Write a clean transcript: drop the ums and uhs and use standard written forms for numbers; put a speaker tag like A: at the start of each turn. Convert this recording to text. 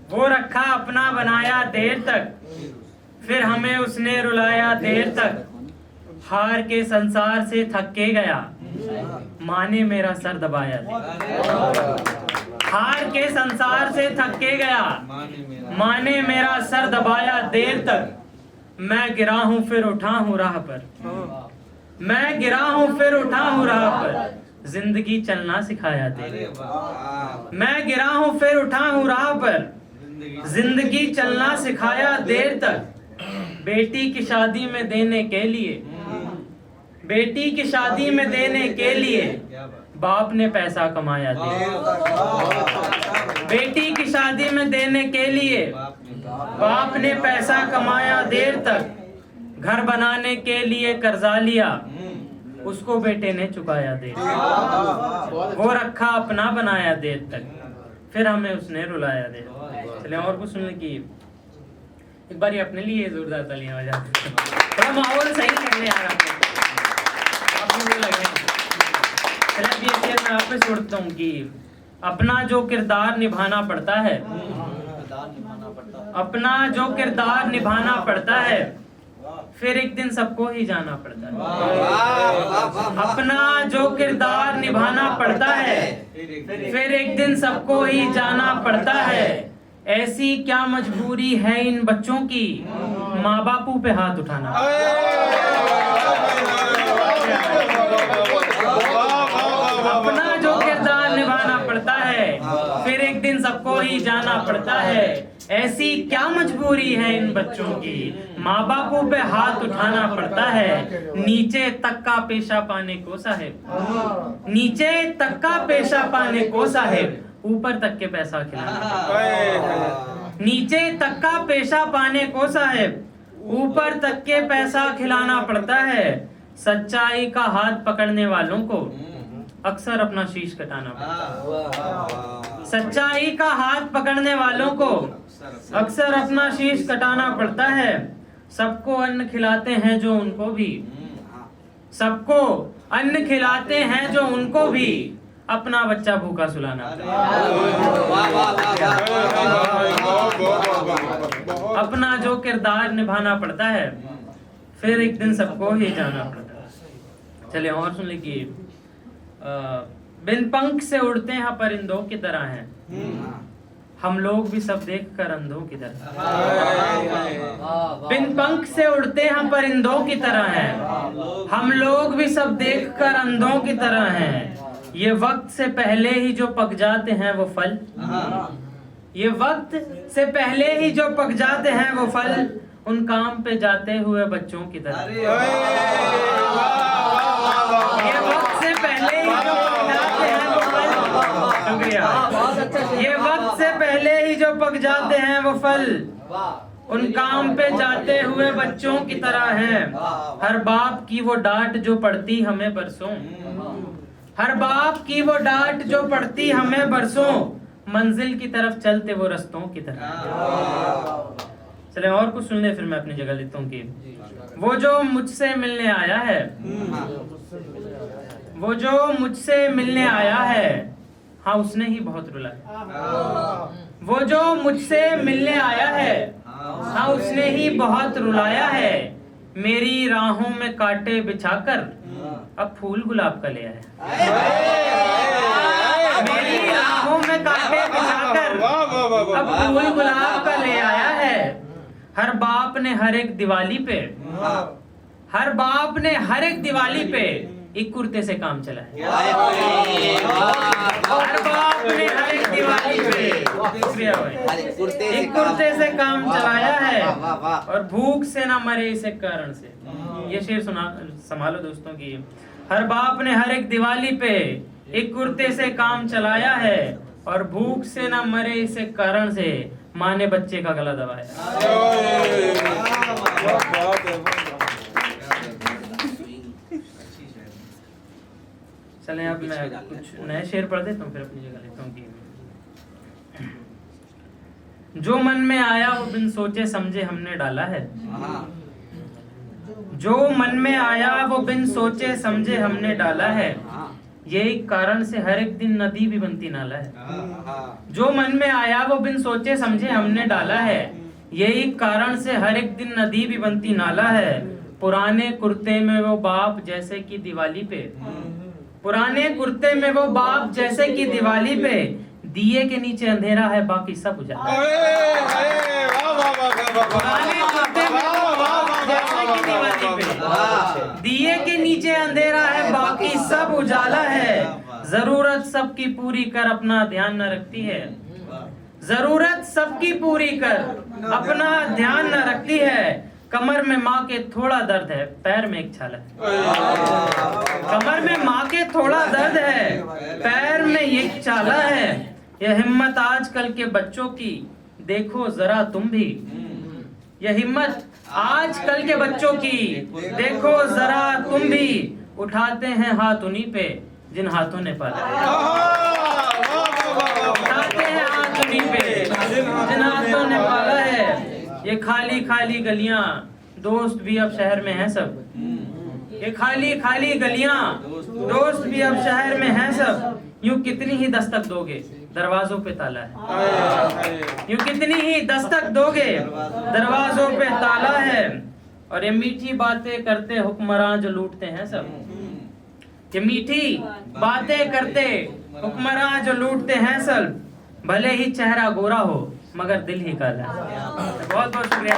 A: वो रखा अपना बनाया देर तक, फिर हमें उसने रुलाया देर तक। हार के संसार से थक के गया, माँ ने मेरा सर दबाया देर। हार के संसार से थक के गया, माँ ने मेरा सर दबाया देर तक। मैं गिरा हूँ फिर उठा हूँ राह पर, मैं गिरा हूँ फिर उठा हूँ राह पर। जिंदगी चलना सिखाया देर। मैं गिरा हूँ फिर उठा हूँ राह पर, जिंदगी चलना सिखाया देर तक। बेटी की शादी में देने के लिए, बेटी की शादी में देने के लिए बाप ने पैसा कमाया देर। बेटी की शादी में देने के लिए बाप ने पैसा कमाया देर तक। घर बनाने के लिए कर्जा लिया, उसको बेटे ने चुकाया देर। वो रखा अपना बनाया देर तक, फिर हमें उसने रुलाया देर। चलिए और कुछ सुनने की एक बार अपने लिए जोरदार तालियां बजा। थोड़ा माहौल सही करने आ रहा है। मैं आप पे छोड़ता हूँ कि अपना जो किरदार निभाना पड़ता है, अपना जो किरदार निभाना पड़ता है, फिर एक दिन सबको ही जाना पड़ता है। अपना जो किरदार निभाना पड़ता है, फिर एक दिन सबको ही जाना पड़ता है। ऐसी क्या मजबूरी है इन बच्चों की, माँ बापू पे हाथ उठाना। अपना जो किरदार निभाना पड़ता है, फिर एक दिन सबको ही जाना पड़ता है। ऐसी क्या मजबूरी है इन बच्चों की, माँ बापों पे हाथ उठाना पड़ता है। नीचे तक का पेशा पाने को साहेब, नीचे तक का पेशा पाने को साहेब, ऊपर तक के पैसा खिलाना। नीचे तक का पेशा पाने को साहेब, ऊपर तक के पैसा खिलाना पड़ता है। सच्चाई का हाथ पकड़ने वालों को अक्सर अपना शीश कटाना पड़ता है। सच्चाई का हाथ पकड़ने वालों को अक्सर अपना शीश कटाना पड़ता है। सबको अन्न खिलाते हैं जो उनको भी, सबको अन्न खिलाते हैं जो उनको भी, अपना बच्चा भूखा सुलाना। अपना जो किरदार निभाना पड़ता है, फिर एक दिन सबको ही जाना पड़ता है। चलिए और सुन लीजिए। बिन पंख से उड़ते हैं परिंदों की तरह हैं, हम लोग भी सब देख कर अंधों की तरह। बिन पंख से उड़ते हैं परिंदों की तरह हैं, हम लोग भी सब देख कर अंधों की तरह हैं। ये वक्त से पहले ही जो पक जाते हैं वो फल, ये वक्त से पहले ही जो पक जाते हैं वो फल, उन काम पे जाते हुए बच्चों की तरह। ये वक्त से पहले ही जो पक जाते हैं वो फल, शुक्रिया। ये वक्त से पहले ही जो पक जाते हैं वो फल, उन काम पे जाते हुए बच्चों की तरह हैं। हर बाप की वो डांट जो पड़ती हमें बरसों, हर बाप की वो डांट जो पड़ती हमें बरसों, मंजिल की तरफ चलते वो रस्तों की तरह। चले और कुछ सुन ले, फिर मैं अपनी जगह लेता हूँ कि वो जो मुझसे मिलने आया है, वो जो मुझसे मिलने आया है, हाँ उसने ही बहुत रुलाया। वो जो मुझसे मिलने आया है, हाँ उसने ही बहुत रुलाया है। मेरी राहों में कांटे बिछाकर अब फूल गुलाब का ले आया। मेरी राहों में कांटे बिछाकर अब फूल गुलाब का ले आया है। हर बाप ने हर एक दिवाली पे, हर बाप ने हर एक दिवाली पे एक कुर्ते से काम चलाया। हर बाप ने हर एक दिवाली पे एक कुर्ते से काम चलाया है, और भूख से ना मरे इसे कारण से। ये शेर सुना संभालो दोस्तों की। हर बाप ने हर एक दिवाली पे एक कुर्ते से काम चलाया है, और भूख से ना मरे इसे कारण से माँ ने बच्चे का गला दबाया। चलें अब मैं कुछ नए शेर पढ़ देता हूँ, फिर अपनी जगह लेता हूँ कि जो मन में आया वो बिन सोचे समझे हमने डाला है। जो मन में आया वो बिन सोचे समझे हमने डाला है। यही कारण से हर एक दिन नदी भी बनती नाला है। जो मन में आया वो बिन सोचे समझे हमने डाला है। यही कारण से हर एक दिन नदी भी बनती नाला है। पुराने कुर्ते में वो बाप जैसे कि दिवाली पे, पुराने कुर्ते में वो बाप जैसे कि दिवाली पे, दिए के नीचे अंधेरा है बाकी सब उजाला। पुराने कुर्ते में वो बाप जैसे कि दिवाली पे, दिए के नीचे अंधेरा है बाकी सब उजाला है। जरूरत सबकी पूरी कर अपना ध्यान न रखती है। जरूरत सबकी पूरी कर अपना ध्यान न रखती है। कमर में माँ के थोड़ा दर्द है, पैर में एक छाला है। कमर में माँ के थोड़ा दर्द है, पैर में एक छाला है। यह हिम्मत आजकल के बच्चों की देखो जरा तुम भी। यह हिम्मत आजकल के बच्चों की देखो जरा तुम भी। उठाते हैं हाथ उन्हीं पे जिन हाथों ने पाला है। उठाते हैं हाथ उन्हीं पे जिन हाथों ने पाला है। ये खाली खाली गलियां दोस्त भी अब शहर में हैं सब। ये खाली खाली गलियां दोस्त भी अब शहर में हैं सब। यूं कितनी ही दस्तक दोगे दरवाजों पे ताला है। यूं कितनी ही दस्तक दोगे दरवाजों पे ताला है। और ये मीठी बातें करते हुक्मरान जो लूटते हैं सब। ये मीठी बातें करते हुक्मरान जो लूटते हैं सब। भले ही चेहरा गोरा हो मगर दिल ही काला है। बहुत बहुत शुक्रिया।